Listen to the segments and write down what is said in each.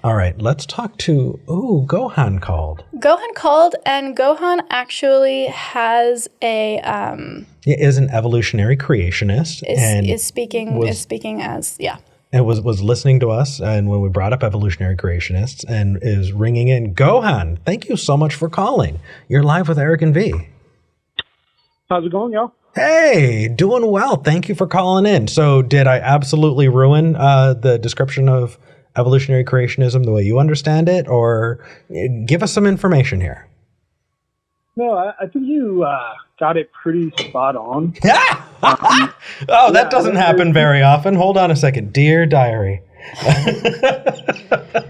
All right, let's talk to, Gohan called. Gohan called, and Gohan actually has a... is an evolutionary creationist. Is speaking as, yeah. And was listening to us, and when we brought up evolutionary creationists, and is ringing in. Gohan, thank you so much for calling. You're live with Eric and V. How's it going, y'all? Hey, doing well. Thank you for calling in. So did I absolutely ruin the description of evolutionary creationism the way you understand it, or give us some information here? No, I think you got it pretty spot on. That doesn't happen very often. Hold on a second. Dear diary.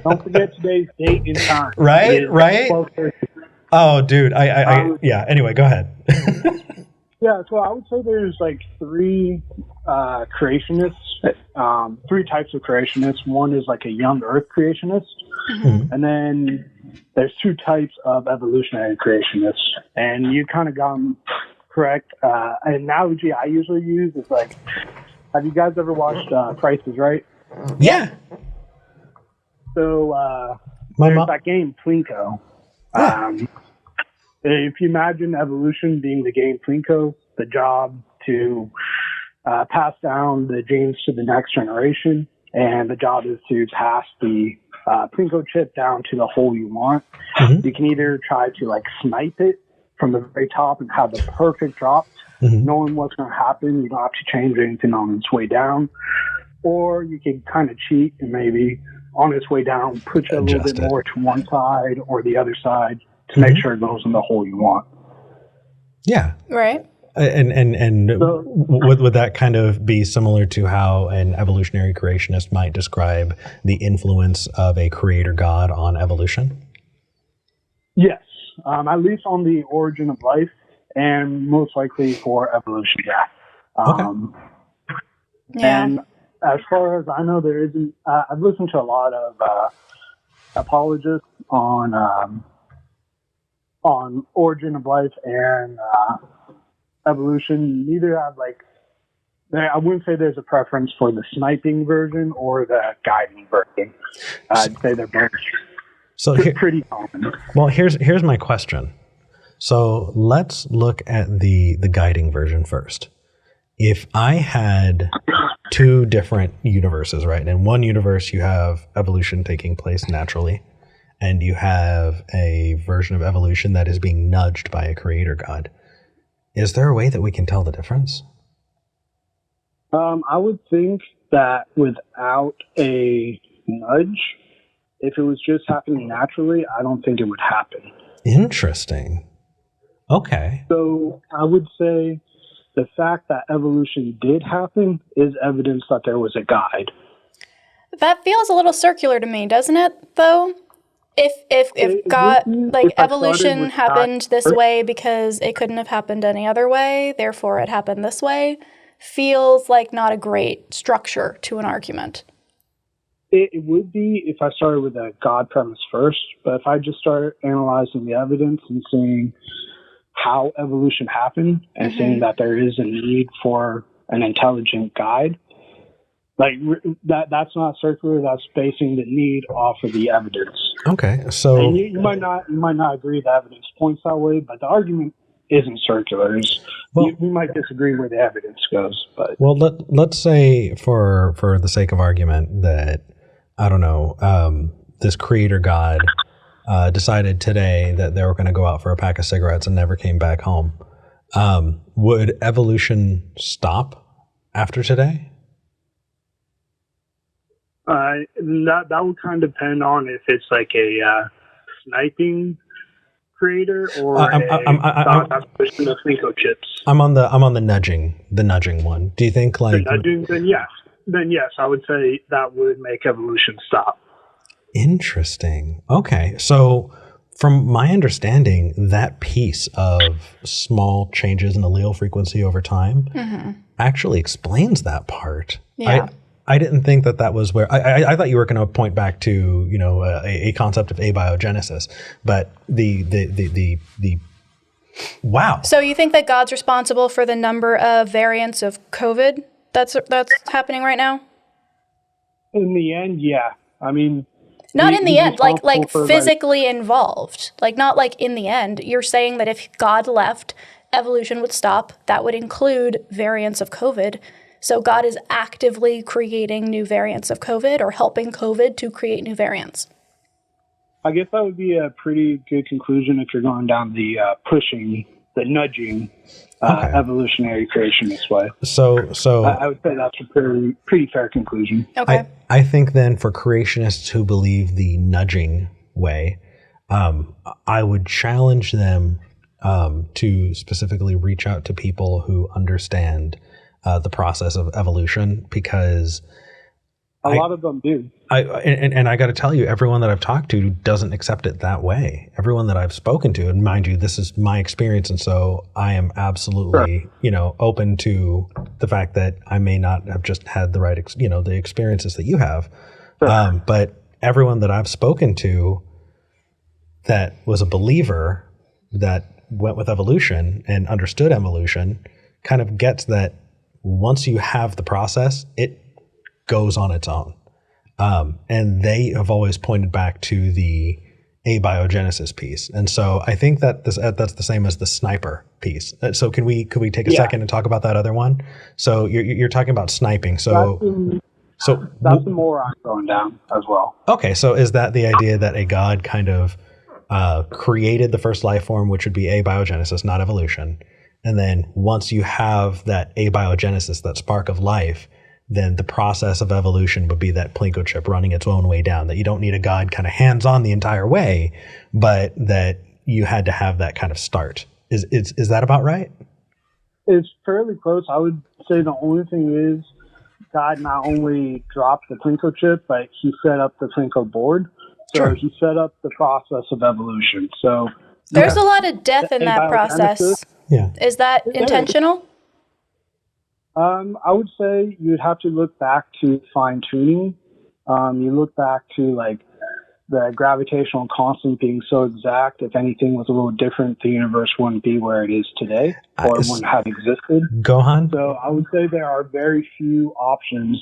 Don't forget today's date and time. Right? Oh, dude. Anyway, go ahead. Yeah, so I would say there's like three creationists, three types of creationists. One is like a young earth creationist, and then there's two types of evolutionary creationists. And you kind of got them correct. An analogy I usually use is like, have you guys ever watched Price is Right? Yeah. So there's that game, Plinko. If you imagine evolution being the game Plinko, the job to pass down the genes to the next generation, and the job is to pass the Plinko chip down to the hole you want. You can either try to like snipe it from the very top and have the perfect drop, knowing what's going to happen. You don't have to change anything on its way down. Or you can kind of cheat and maybe on its way down, push it a little bit more to one side or the other side to make sure it goes in the hole you want. Yeah. Right. And so, would that kind of be similar to how an evolutionary creationist might describe the influence of a creator god on evolution? Yes. At least on the origin of life, and most likely for evolution, And as far as I know, there isn't. I've listened to a lot of apologists on origin of life and evolution. Neither have I wouldn't say there's a preference for the sniping version or the guiding version. I'd say they're both pretty common. Well, here's my question. So let's look at the guiding version first. If I had two different universes, right? In one universe, you have evolution taking place naturally, and you have a version of evolution that is being nudged by a creator god. Is there a way that we can tell the difference? I would think that without a nudge, if it was just happening naturally, I don't think it would happen. Interesting. Okay. So I would say the fact that evolution did happen is evidence that there was a guide. That feels a little circular to me, doesn't it, though? If God, evolution happened this way because it couldn't have happened any other way, therefore it happened this way, feels like not a great structure to an argument. It would be if I started with a God premise first, but if I just start analyzing the evidence and seeing how evolution happened and seeing that there is a need for an intelligent guide, that's not circular. That's basing the need off of the evidence. Okay, so and you might not agree the evidence points that way, but the argument isn't circular. We might disagree where the evidence goes, but let's say for the sake of argument that this creator god decided today that they were going to go out for a pack of cigarettes and never came back home. Would evolution stop after today? That would kind of depend on if it's like a sniping creator or a pushing the Plinko chips. I'm on the nudging one. Do you think the nudging? Then yes, I would say that would make evolution stop. Interesting. Okay, so from my understanding, that piece of small changes in allele frequency over time actually explains that part. Yeah. I didn't think that was where I thought you were going to point back to a concept of abiogenesis, but the wow. So you think that God's responsible for the number of variants of COVID that's happening right now? In the end, yeah. I mean, Not in the He's end, like responsible for, physically involved. Like not like in the end. You're saying that if God left, evolution would stop. That would include variants of COVID. So God is actively creating new variants of COVID or helping COVID to create new variants. I guess that would be a pretty good conclusion if you're going down the pushing, the nudging, evolutionary creationist way. So I would say that's a pretty fair conclusion. Okay. I think then for creationists who believe the nudging way, I would challenge them to specifically reach out to people who understand the process of evolution, because a lot of them do. And I got to tell you, everyone that I've talked to doesn't accept it that way. Everyone that I've spoken to, and mind you, this is my experience, and so I am absolutely, open to the fact that I may not have just had the right, the experiences that you have. Sure. But everyone that I've spoken to that was a believer that went with evolution and understood evolution kind of gets that once you have the process, it goes on its own. And they have always pointed back to the abiogenesis piece. And so I think that that's the same as the sniper piece. So could we take a second and talk about that other one? So you're talking about sniping. So that's the more I'm going down as well. Okay. So is that the idea that a God kind of created the first life form, which would be abiogenesis, not evolution. And then once you have that abiogenesis, that spark of life, then the process of evolution would be that Plinko chip running its own way down, that you don't need a God kind of hands-on the entire way, but that you had to have that kind of start. Is that about right? It's fairly close. I would say the only thing is God not only dropped the Plinko chip, but he set up the Plinko board. So he set up the process of evolution. So there's a lot of death in that process. Yeah. Is that intentional? I would say you'd have to look back to fine tuning. You look back to like the gravitational constant being so exact. If anything was a little different, the universe wouldn't be where it is today, or it wouldn't have existed. Gohan? So I would say there are very few options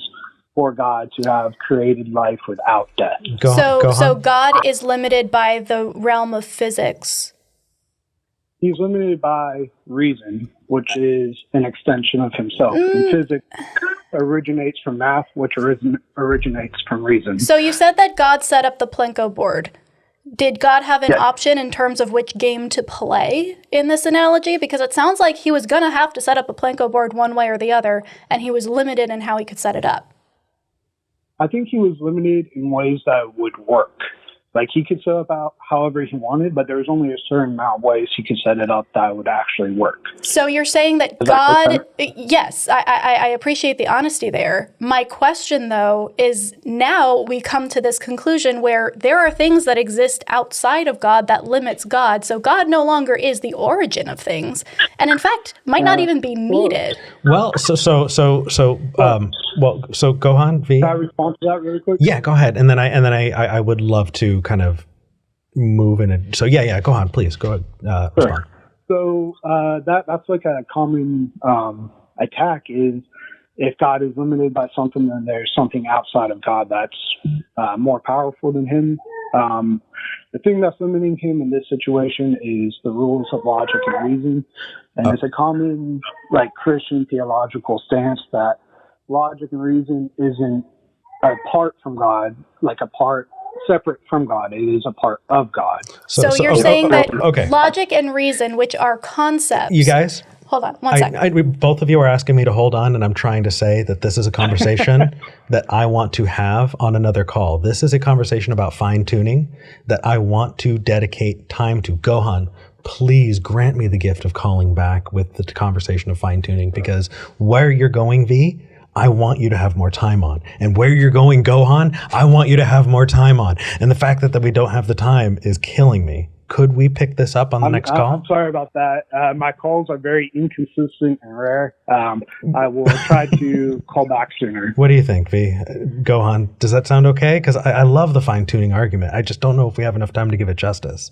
for God to have created life without death. So God is limited by the realm of physics. He's limited by reason, which is an extension of himself. And physics originates from math, which originates from reason. So you said that God set up the Plinko board. Did God have an option in terms of which game to play in this analogy? Because it sounds like he was going to have to set up a Plinko board one way or the other, and he was limited in how he could set it up. I think he was limited in ways that would work. Like, he could set up out however he wanted, but there was only a certain amount of ways he could set it up that would actually work. So you're saying that God, yes, I appreciate the honesty there. My question, though, is now we come to this conclusion where there are things that exist outside of God that limits God. So God no longer is the origin of things, and in fact, might not even be needed. Well, so Gohan, V. Can I respond to that really quick? Yeah, go ahead, and then I would love to kind of move in it. So yeah, go on, please go ahead. Respond. So that's like a common attack is if God is limited by something, then there's something outside of God that's more powerful than him. The thing that's limiting him in this situation is the rules of logic and reason, and it's a common like Christian theological stance that logic and reason isn't apart from God, like a part separate from God. It is a part of God. So you're saying that logic and reason, which are concepts. You guys? Hold on one second. Both of you are asking me to hold on, and I'm trying to say that this is a conversation that I want to have on another call. This is a conversation about fine-tuning that I want to dedicate time to. Gohan, please grant me the gift of calling back with the conversation of fine-tuning, because where you're going, V, I want you to have more time on. And where you're going, Gohan, I want you to have more time on. And the fact that we don't have the time is killing me. Could we pick this up on the next call? I'm sorry about that. My calls are very inconsistent and rare. I will try to call back sooner. What do you think, V? Gohan, does that sound okay? Because I love the fine-tuning argument. I just don't know if we have enough time to give it justice.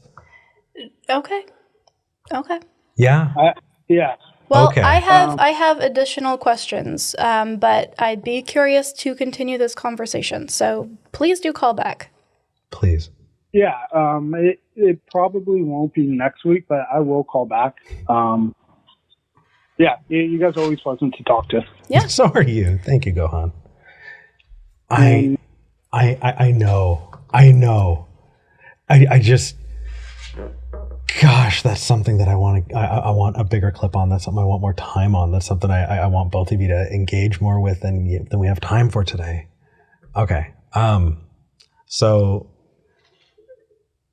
Okay. Yeah? Yeah. Well, okay. I have additional questions, but I'd be curious to continue this conversation. So please do call back. Please. Yeah, it probably won't be next week, but I will call back. Yeah, you guys are always pleasant to talk to. Yeah. So are you. Thank you, Gohan. I know. I just, gosh, that's something that I want a bigger clip on. That's something I want more time on. That's something I want both of you to engage more with than we have time for today. Okay. So